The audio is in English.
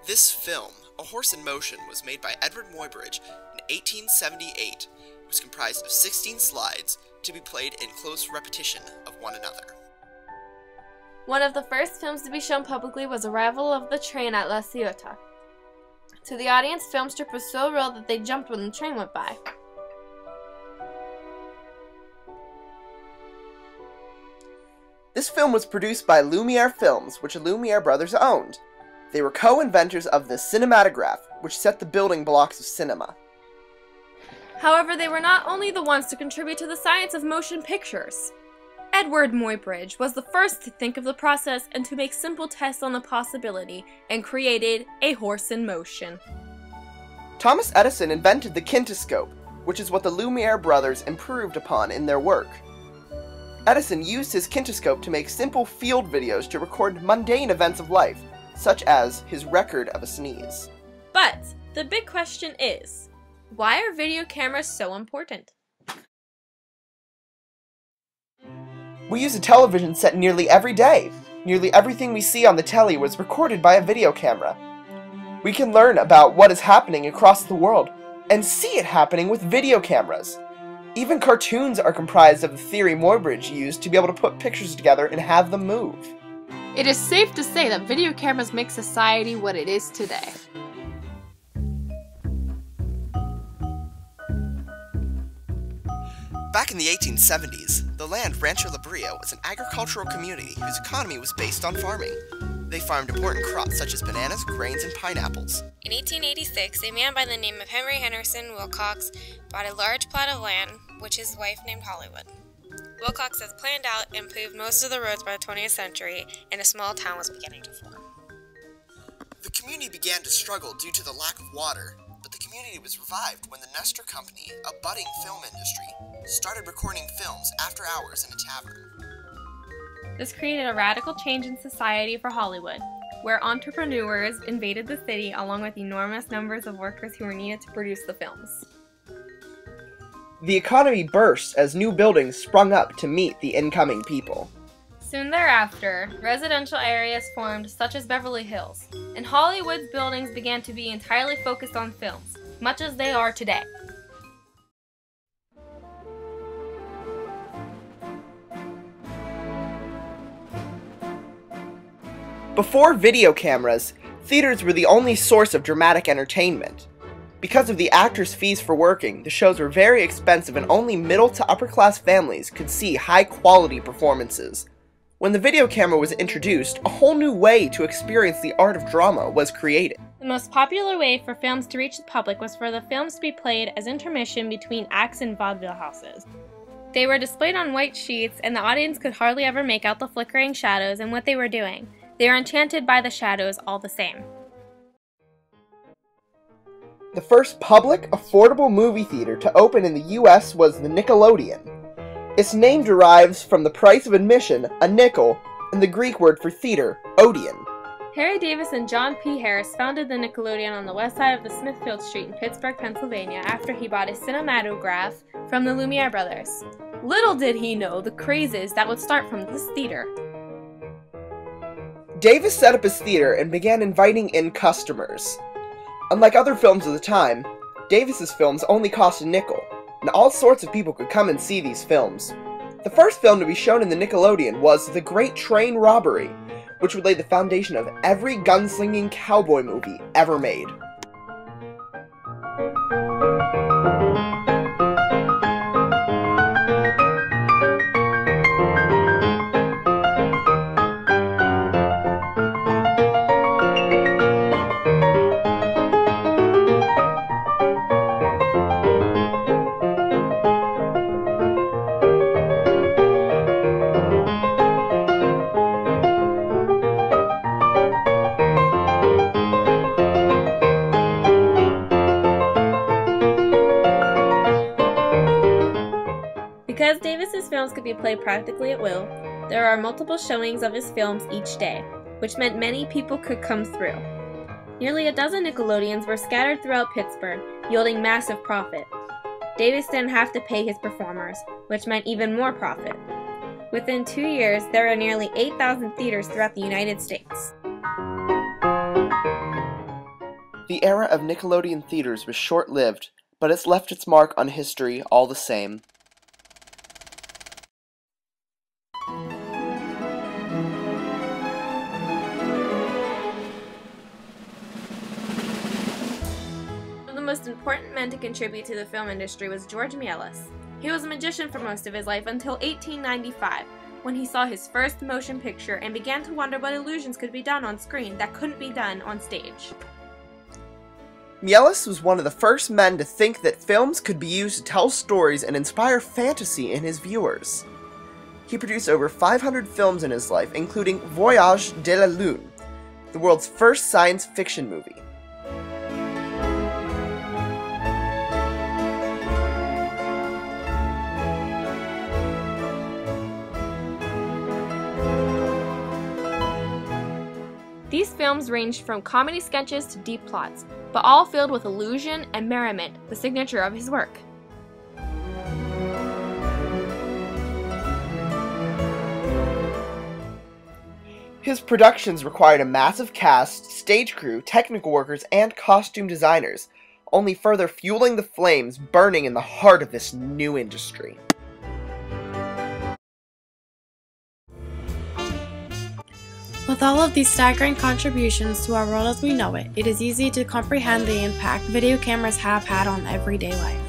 This film, A Horse in Motion, was made by Edward Muybridge in 1878. It was comprised of 16 slides to be played in close repetition of one another. One of the first films to be shown publicly was Arrival of the Train at La Ciotat. To the audience, film strip was so real that they jumped when the train went by. This film was produced by Lumiere Films, which the Lumiere brothers owned. They were co-inventors of the cinematograph, which set the building blocks of cinema. However, they were not only the ones to contribute to the science of motion pictures. Edward Muybridge was the first to think of the process and to make simple tests on the possibility, and created A Horse in Motion. Thomas Edison invented the kinetoscope, which is what the Lumiere brothers improved upon in their work. Edison used his kinetoscope to make simple field videos to record mundane events of life, such as his record of a sneeze. But the big question is, why are video cameras so important? We use a television set nearly every day. Nearly everything we see on the telly was recorded by a video camera. We can learn about what is happening across the world and see it happening with video cameras. Even cartoons are comprised of the theory Muybridge used to be able to put pictures together and have them move. It is safe to say that video cameras make society what it is today. Back in the 1870s, the land Rancho La Brea was an agricultural community whose economy was based on farming. They farmed important crops such as bananas, grains, and pineapples. In 1886, a man by the name of Henry Henderson Wilcox bought a large plot of land, which his wife named Hollywood. Wilcox has planned out and paved most of the roads by the 20th century, and a small town was beginning to form. The community began to struggle due to the lack of water, but the community was revived when the Nestor Company, a budding film industry, started recording films after hours in a tavern. This created a radical change in society for Hollywood, where entrepreneurs invaded the city along with enormous numbers of workers who were needed to produce the films. The economy burst as new buildings sprung up to meet the incoming people. Soon thereafter, residential areas formed such as Beverly Hills, and Hollywood's buildings began to be entirely focused on films, much as they are today. Before video cameras, theaters were the only source of dramatic entertainment. Because of the actors' fees for working, the shows were very expensive and only middle to upper class families could see high quality performances. When the video camera was introduced, a whole new way to experience the art of drama was created. The most popular way for films to reach the public was for the films to be played as intermission between acts in vaudeville houses. They were displayed on white sheets, and the audience could hardly ever make out the flickering shadows and what they were doing. They were enchanted by the shadows all the same. The first public, affordable movie theater to open in the US was the Nickelodeon. Its name derives from the price of admission, a nickel, and the Greek word for theater, Odeon. Harry Davis and John P. Harris founded the Nickelodeon on the west side of the Smithfield Street in Pittsburgh, Pennsylvania after he bought a cinematograph from the Lumiere brothers. Little did he know the crazes that would start from this theater. Davis set up his theater and began inviting in customers. Unlike other films of the time, Davis's films only cost a nickel, and all sorts of people could come and see these films. The first film to be shown in the Nickelodeon was The Great Train Robbery, which would lay the foundation of every gunslinging cowboy movie ever made. Because Davis's films could be played practically at will, there are multiple showings of his films each day, which meant many people could come through. Nearly a dozen Nickelodeons were scattered throughout Pittsburgh, yielding massive profit. Davis didn't have to pay his performers, which meant even more profit. Within 2 years, there were nearly 8,000 theaters throughout the United States. The era of Nickelodeon theaters was short-lived, but it's left its mark on history all the same. One of the most important men to contribute to the film industry was George Maelee. He was a magician for most of his life until 1895, when he saw his first motion picture and began to wonder what illusions could be done on screen that couldn't be done on stage. Maelee was one of the first men to think that films could be used to tell stories and inspire fantasy in his viewers. He produced over 500 films in his life, including Voyage de la Lune, the world's first science fiction movie. These films ranged from comedy sketches to deep plots, but all filled with illusion and merriment, the signature of his work. His productions required a massive cast, stage crew, technical workers, and costume designers, only further fueling the flames burning in the heart of this new industry. With all of these staggering contributions to our world as we know it, it is easy to comprehend the impact video cameras have had on everyday life.